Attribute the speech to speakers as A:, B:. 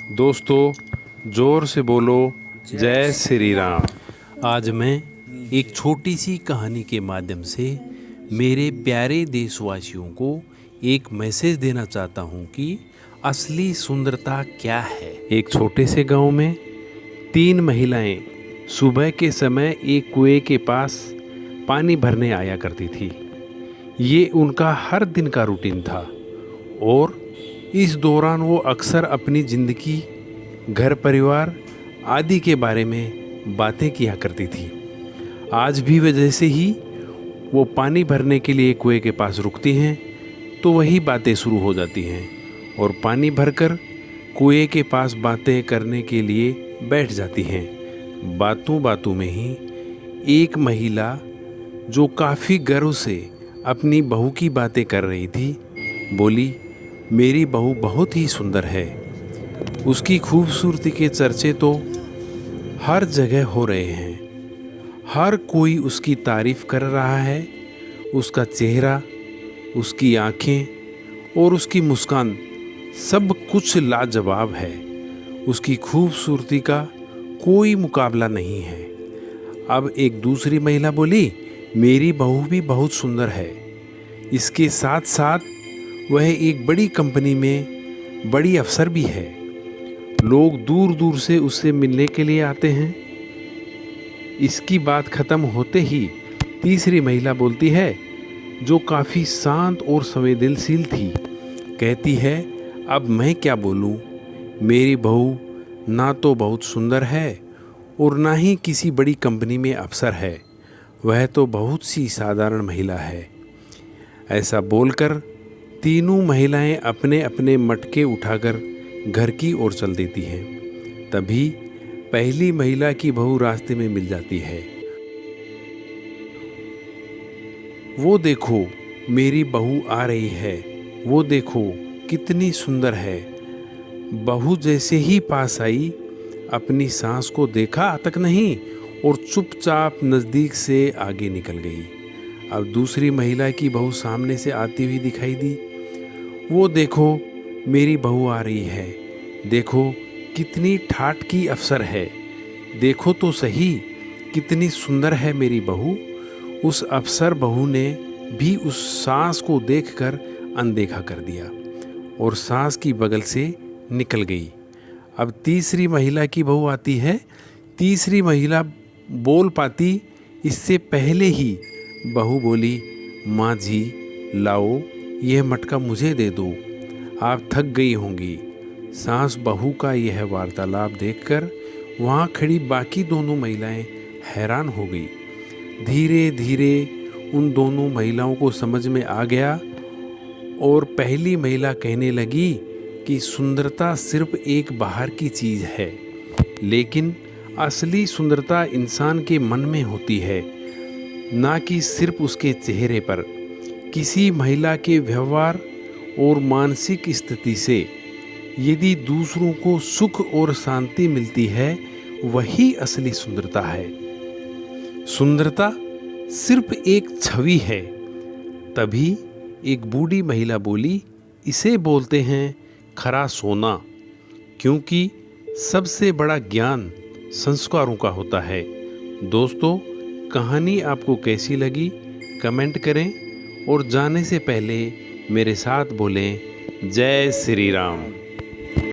A: दोस्तों, जोर से बोलो जय श्री राम।
B: आज मैं एक छोटी सी कहानी के माध्यम से मेरे प्यारे देशवासियों को एक मैसेज देना चाहता हूँ कि असली सुंदरता क्या है।
A: एक छोटे से गांव में 3 महिलाएं सुबह के समय एक कुएं के पास पानी भरने आया करती थी। ये उनका हर दिन का रूटीन था और इस दौरान वो अक्सर अपनी ज़िंदगी, घर परिवार आदि के बारे में बातें किया करती थी। आज भी वजह से ही वो पानी भरने के लिए कुएं के पास रुकती हैं तो वही बातें शुरू हो जाती हैं और पानी भरकर कुएं के पास बातें करने के लिए बैठ जाती हैं। बातों बातों में ही एक महिला जो काफ़ी गर्व से अपनी बहू की बातें कर रही थी बोली, मेरी बहू बहुत ही सुंदर है। उसकी खूबसूरती के चर्चे तो हर जगह हो रहे हैं। हर कोई उसकी तारीफ कर रहा है। उसका चेहरा, उसकी आंखें और उसकी मुस्कान सब कुछ लाजवाब है। उसकी खूबसूरती का कोई मुकाबला नहीं है। अब एक दूसरी महिला बोली, मेरी बहू भी बहुत सुंदर है। इसके साथ साथ वह एक बड़ी कंपनी में बड़ी अफसर भी है। लोग दूर दूर से उससे मिलने के लिए आते हैं। इसकी बात खत्म होते ही तीसरी महिला बोलती है, जो काफ़ी शांत और संवेदनशील थी, कहती है, अब मैं क्या बोलूं? मेरी बहू ना तो बहुत सुंदर है और ना ही किसी बड़ी कंपनी में अफसर है। वह तो बहुत सी साधारण महिला है। ऐसा बोलकर तीनों महिलाएं अपने अपने मटके उठाकर घर की ओर चल देती हैं। तभी पहली महिला की बहू रास्ते में मिल जाती है। वो देखो, मेरी बहू आ रही है। वो देखो कितनी सुंदर है। बहू जैसे ही पास आई, अपनी सास को देखा तक नहीं और चुपचाप नज़दीक से आगे निकल गई। अब दूसरी महिला की बहू सामने से आती हुई दिखाई दी। वो देखो, मेरी बहू आ रही है। देखो कितनी ठाठ की अफसर है। देखो तो सही कितनी सुंदर है मेरी बहू। उस अफसर बहू ने भी उस सास को देखकर अनदेखा कर दिया और सास की बगल से निकल गई। अब तीसरी महिला की बहू आती है। तीसरी महिला बोल पाती इससे पहले ही बहू बोली, माँ जी लाओ, यह मटका मुझे दे दो, आप थक गई होंगी। सास बहू का यह वार्तालाप देखकर वहाँ खड़ी बाकी दोनों महिलाएं हैरान हो गई। धीरे धीरे उन दोनों महिलाओं को समझ में आ गया और पहली महिला कहने लगी कि सुंदरता सिर्फ एक बाहर की चीज़ है, लेकिन असली सुंदरता इंसान के मन में होती है, ना कि सिर्फ उसके चेहरे पर। किसी महिला के व्यवहार और मानसिक स्थिति से यदि दूसरों को सुख और शांति मिलती है, वही असली सुंदरता है। सुंदरता सिर्फ एक छवि है। तभी एक बूढ़ी महिला बोली, इसे बोलते हैं खरा सोना, क्योंकि सबसे बड़ा ज्ञान संस्कारों का होता है। दोस्तों, कहानी आपको कैसी लगी कमेंट करें और जाने से पहले मेरे साथ बोलें, जय श्री राम।